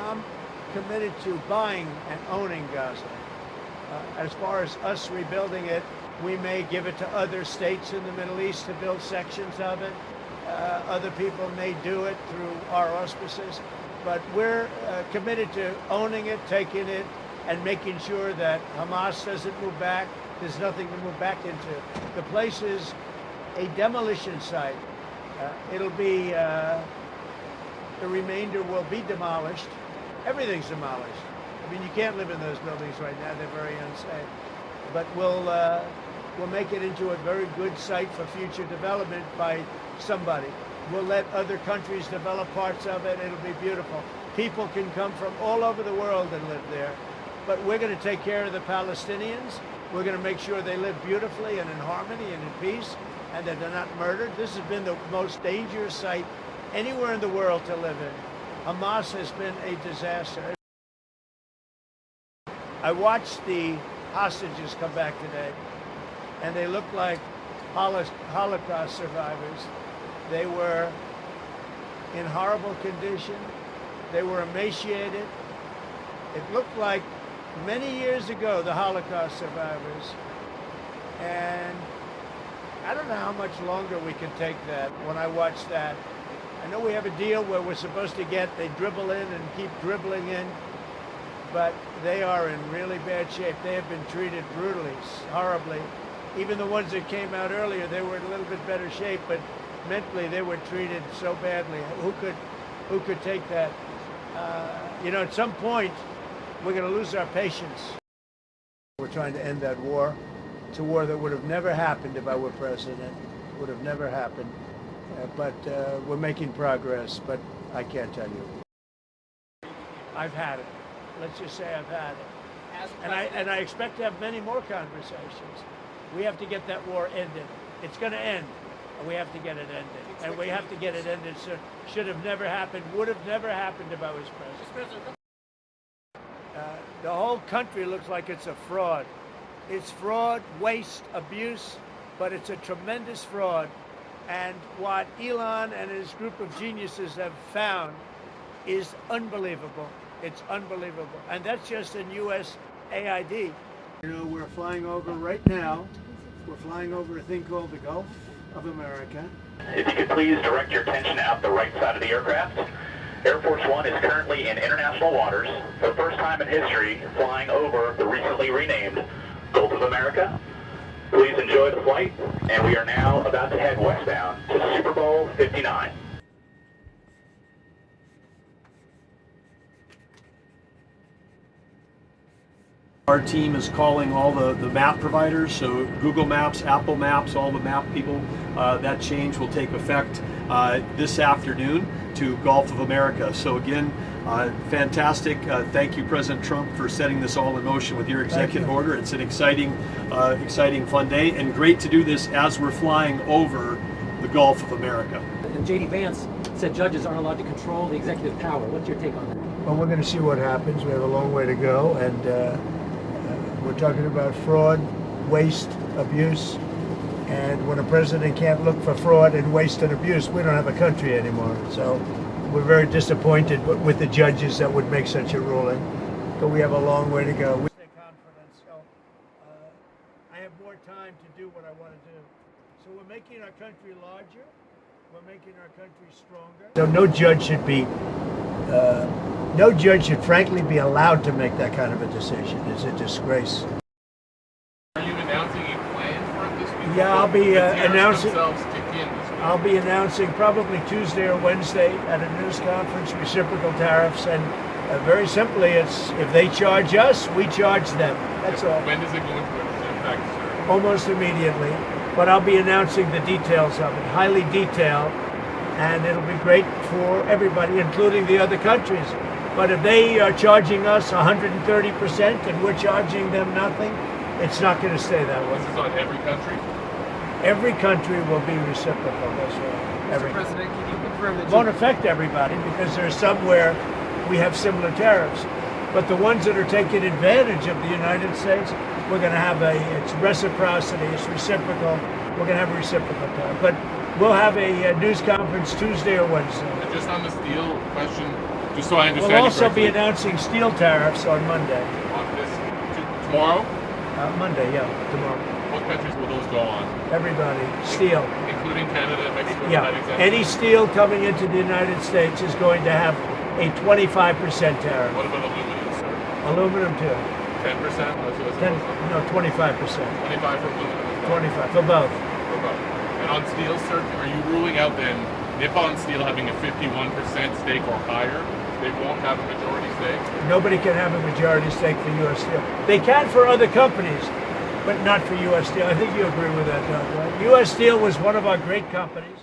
I'm committed to buying and owning Gaza. As far as us rebuilding it, we may give it to other states in the Middle East to build sections of it. Other people may do it through our auspices. But we're committed to owning it, taking it, and making sure that Hamas doesn't move back. There's nothing to move back into. The place is a demolition site. It'll be, the remainder will be demolished. Everything's demolished. I mean, you can't live in those buildings right now. They're very unsafe. But we'll make it into a very good site for future development by somebody. We'll let other countries develop parts of it. It'll be beautiful. People can come from all over the world and live there. But we're going to take care of the Palestinians. We're going to make sure they live beautifully and in harmony and in peace, and that they're not murdered. This has been the most dangerous site anywhere in the world to live in. Hamas has been a disaster. I watched the hostages come back today, and they looked like Holocaust survivors. They were in horrible condition. They were emaciated. It looked like many years ago, the Holocaust survivors. And I don't know how much longer we can take that when I watch that. I know we have a deal where we're supposed to they dribble in and keep dribbling in, but they are in really bad shape. They have been treated brutally, horribly. Even the ones that came out earlier, they were in a little bit better shape, but mentally they were treated so badly. Who could take that? You know, at some point, we're going to lose our patience. We're trying to end that war. It's a war that would have never happened if I were president. It would have never happened. But we're making progress, but I can't tell you. I've had it. Let's just say I've had it. And I expect to have many more conversations. We have to get that war ended. It's going to end. And we have to get it ended. And we have to get it ended soon. Should have never happened. Would have never happened if I was president. The whole country looks like it's a fraud. It's fraud, waste, abuse, but it's a tremendous fraud. And what Elon and his group of geniuses have found is unbelievable. It's unbelievable. And that's just in USAID. You know, we're flying over right now. We're flying over a thing called the Gulf of America. If you could please direct your attention out the right side of the aircraft. Air Force One is currently in international waters, for the first time in history, flying over the recently renamed Gulf of America. Please enjoy the flight, and we are now about to head westbound to Super Bowl 59. Our team is calling all the map providers, so Google Maps, Apple Maps, all the map people. That change will take effect this afternoon to Gulf of America. So again, fantastic. Thank you, President Trump, for setting this all in motion with your executive order. It's an exciting, fun day, and great to do this as we're flying over the Gulf of America. And J.D. Vance said judges aren't allowed to control the executive power. What's your take on that? Well, we're going to see what happens. We have a long way to go, and we're talking about fraud, waste, abuse, and when a president can't look for fraud and waste and abuse, we don't have a country anymore. So we're very disappointed with the judges that would make such a ruling, but we have a long way to go. We stay confident, so I have more time to do what I want to do. So we're making our country larger. We're making our country stronger. So no judge should frankly be allowed to make that kind of a decision. It's a disgrace. Are you announcing a plan for this week? Yeah, I'll be announcing probably Tuesday or Wednesday at a news conference, Reciprocal tariffs, and very simply, it's if they charge us, we charge them. That's all. When does it go into effect, sir? Almost immediately, but I'll be announcing the details of it, highly detailed, and it'll be great for everybody, including the other countries. But if they are charging us 130% and we're charging them nothing, it's not going to stay that way. This is on every country? Every country will be reciprocal, that's right. Mr. President, can you confirm that It won't affect everybody because there's some where we have similar tariffs. But the ones that are taking advantage of the United States, we're going to have it's reciprocity, it's reciprocal. We're going to have a reciprocal tariff. But we'll have a news conference Tuesday or Wednesday. And just on the steel question, Just so I understand. We'll you also be correctly, announcing steel tariffs on Monday. on this tomorrow. Monday, yeah, tomorrow. What countries will those go on? Everybody, steel. Including Canada and Mexico. Yeah, That exemption? any steel coming into the United States is going to have a 25% tariff. What about aluminum, sir? Aluminum too. 10%? 25%. 25 for aluminum as well. 25 for both. For both. And on steel, sir, are you ruling out then Nippon Steel having a 51% stake or higher? They won't have a majority stake? Nobody can have a majority stake for U.S. Steel. They can for other companies, but not for U.S. Steel. I think you agree with that, Doug, right? U.S. Steel was one of our great companies.